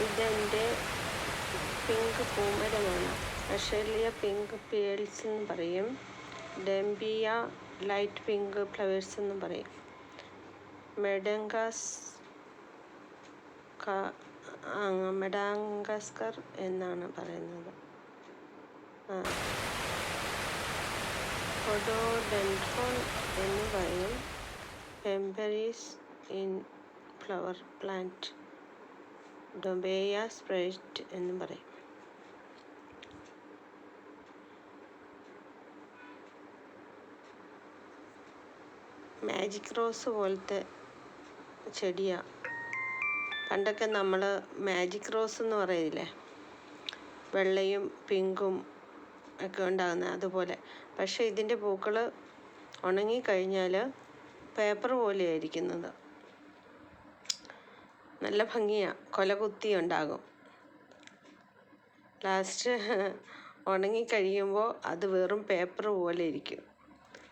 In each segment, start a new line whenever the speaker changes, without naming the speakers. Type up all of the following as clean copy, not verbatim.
ഇതെൻ്റെ pink പൂമരമാണ്. അഷേലിയ pink pearls എന്ന് പറയും. ഡംബിയ ലൈറ്റ് പിങ്ക് ഫ്ലവേഴ്സ് എന്നും പറയും. മെഡാങ്കസ്കർ എന്നാണ് പറയുന്നത്. ഫൊഡോഡെൻഡ്രോൺ എന്ന് പറയും. പെംപെരീസ് ഇൻ ഫ്ലവർ പ്ലാന്റ്. ഡൊബേയ സ്പ്രൈറ്റ് എന്നും പറയും. മാജിക് റോസ് പോലത്തെ ചെടിയാണ്. പണ്ടൊക്കെ നമ്മൾ മാജിക് റോസ് എന്ന് പറയില്ലേ, വെള്ളയും പിങ്കും ഒക്കെ ഉണ്ടാകുന്നത് അതുപോലെ. പക്ഷേ ഇതിൻ്റെ പൂക്കൾ ഉണങ്ങിക്കഴിഞ്ഞാൽ പേപ്പർ പോലെയായിരിക്കുന്നത്. നല്ല ഭംഗിയാണ്, കൊലകുത്തി ഉണ്ടാകും. ലാസ്റ്റ് ഉണങ്ങിക്കഴിയുമ്പോൾ അത് വെറും പേപ്പർ പോലെ ഇരിക്കും.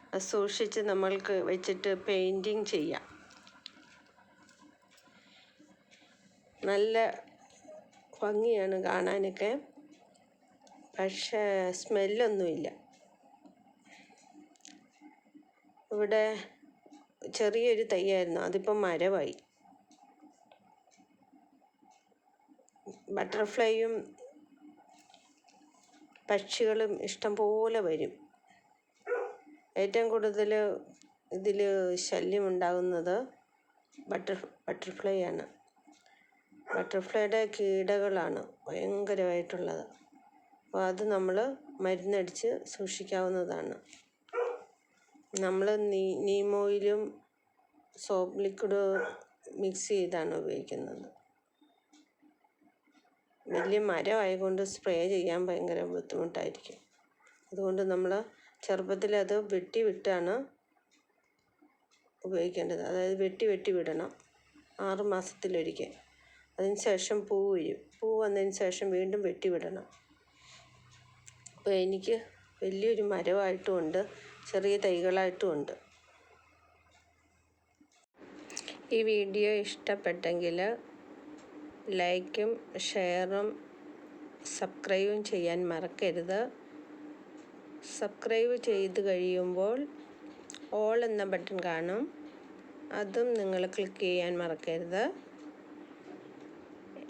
അത് സൂക്ഷിച്ച് നമ്മൾക്ക് വെച്ചിട്ട് പെയിൻറ്റിങ് ചെയ്യാം. നല്ല ഭംഗിയാണ് കാണാനൊക്കെ, പക്ഷേ സ്മെല്ലൊന്നുമില്ല. ഇവിടെ ചെറിയൊരു തൈയായിരുന്നു, അതിപ്പം മരമായി. ബട്ടർഫ്ലൈയും പക്ഷികളും ഇഷ്ടം പോലെ വരും. ഏറ്റവും കൂടുതൽ ഇതിൽ ശല്യമുണ്ടാകുന്നത് ബട്ടർഫ്ലൈ ആണ്. ബട്ടർഫ്ലൈയുടെ കീടങ്ങളാണ് ഭയങ്കരമായിട്ടുള്ളത്. അപ്പോൾ അത് നമ്മൾ മരുന്നടിച്ച് സൂക്ഷിക്കാവുന്നതാണ്. നമ്മൾ നീം ഓയിലും സോപ്പ് ലിക്വിഡ് മിക്സ് ചെയ്താണ് ഉപയോഗിക്കുന്നത്. വലിയ മരമായതുകൊണ്ട് സ്പ്രേ ചെയ്യാൻ ഭയങ്കര ബുദ്ധിമുട്ടായിരിക്കും. അതുകൊണ്ട് നമ്മൾ ചെറുപ്പത്തിൽ അത് വെട്ടിവിട്ടാണ് ഉപയോഗിക്കേണ്ടത്. അതായത് വെട്ടി വിടണം 6 മാസത്തിലൊരിക്കൽ. അതിന് ശേഷം പൂ വരും. പൂ വന്നതിന് ശേഷം വീണ്ടും വെട്ടിവിടണം. അപ്പോൾ എനിക്ക് വലിയൊരു മരമായിട്ടും ഉണ്ട്, ചെറിയ തൈകളായിട്ടും ഉണ്ട്. ഈ വീഡിയോ ഇഷ്ടപ്പെട്ടെങ്കിൽ ലൈക്കും ഷെയറും സബ്സ്ക്രൈബും ചെയ്യാൻ മറക്കരുത്. സബ്സ്ക്രൈബ് ചെയ്ത് കഴിയുമ്പോൾ ഓൾ എന്ന ബട്ടൺ കാണും, അതും നിങ്ങൾ ക്ലിക്ക് ചെയ്യാൻ മറക്കരുത്.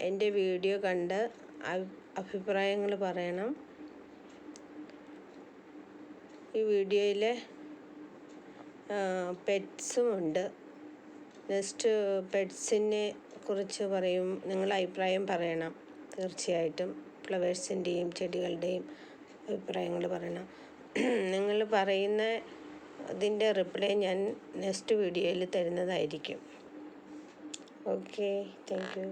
എൻ്റെ വീഡിയോ കണ്ട് അഭിപ്രായങ്ങൾ പറയണം. ഈ വീഡിയോയിൽ പെറ്റ്സും ഉണ്ട്. നെക്സ്റ്റ് പെറ്റ്സിനെ കുറിച്ച് പറയും, നിങ്ങൾ അഭിപ്രായം പറയണം. തീർച്ചയായിട്ടും ഫ്ലവേഴ്സിൻ്റെയും ചെടികളുടെയും അഭിപ്രായങ്ങൾ പറയണം. നിങ്ങൾ പറയുന്ന ഇതിൻ്റെ റിപ്ലൈ ഞാൻ നെക്സ്റ്റ് വീഡിയോയിൽ തരുന്നതായിരിക്കും. Okay, thank you.